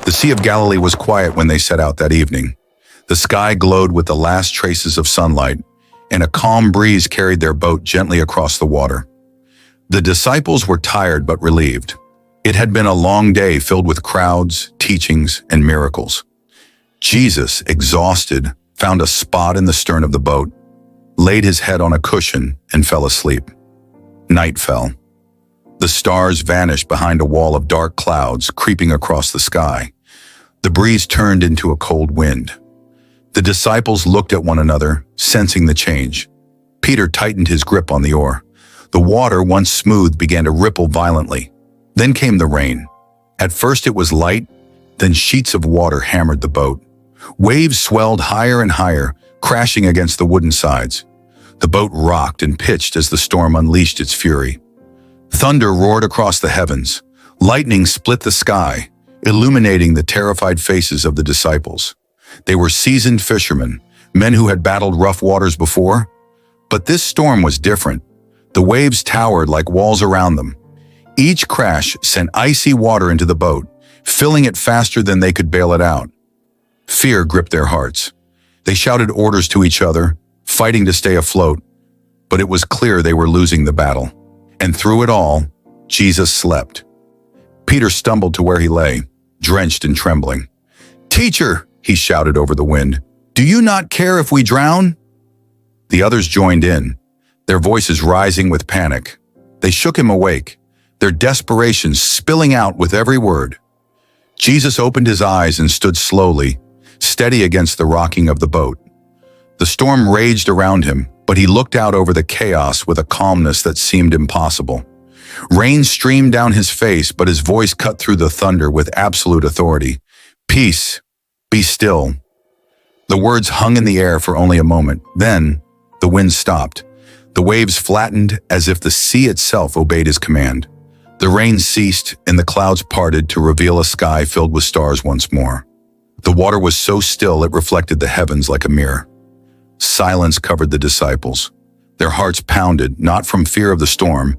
The Sea of Galilee was quiet when they set out that evening. The sky glowed with the last traces of sunlight, and a calm breeze carried their boat gently across the water. The disciples were tired but relieved. It had been a long day filled with crowds, teachings, and miracles. Jesus, exhausted, found a spot in the stern of the boat, laid his head on a cushion, and fell asleep. Night fell. The stars vanished behind a wall of dark clouds creeping across the sky. The breeze turned into a cold wind. The disciples looked at one another, sensing the change. Peter tightened his grip on the oar. The water, once smooth, began to ripple violently. Then came the rain. At first it was light, then sheets of water hammered the boat. Waves swelled higher and higher, crashing against the wooden sides. The boat rocked and pitched as the storm unleashed its fury. Thunder roared across the heavens. Lightning split the sky, illuminating the terrified faces of the disciples. They were seasoned fishermen, men who had battled rough waters before. But this storm was different. The waves towered like walls around them. Each crash sent icy water into the boat, filling it faster than they could bail it out. Fear gripped their hearts. They shouted orders to each other, fighting to stay afloat. But it was clear they were losing the battle. And through it all, Jesus slept. Peter stumbled to where he lay, drenched and trembling. "Teacher," he shouted over the wind, "do you not care if we drown?" The others joined in, their voices rising with panic. They shook him awake, their desperation spilling out with every word. Jesus opened his eyes and stood slowly, steady against the rocking of the boat. The storm raged around him, but he looked out over the chaos with a calmness that seemed impossible. Rain streamed down his face, but his voice cut through the thunder with absolute authority. "Peace, be still." The words hung in the air for only a moment. Then, the wind stopped. The waves flattened as if the sea itself obeyed his command. The rain ceased, and the clouds parted to reveal a sky filled with stars once more. The water was so still it reflected the heavens like a mirror. Silence covered the disciples. Their hearts pounded, not from fear of the storm,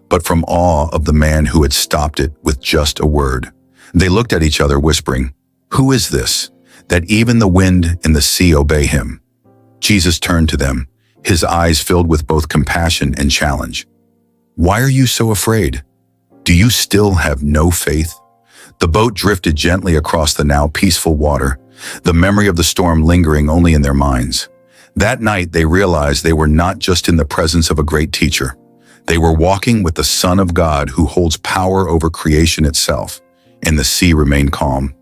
but from awe of the man who had stopped it with just a word. They looked at each other, whispering, "Who is this, that even the wind and the sea obey him?" Jesus turned to them, his eyes filled with both compassion and challenge. "Why are you so afraid? Do you still have no faith?" The boat drifted gently across the now peaceful water, the memory of the storm lingering only in their minds. That night they realized they were not just in the presence of a great teacher. They were walking with the Son of God who holds power over creation itself, and the sea remained calm.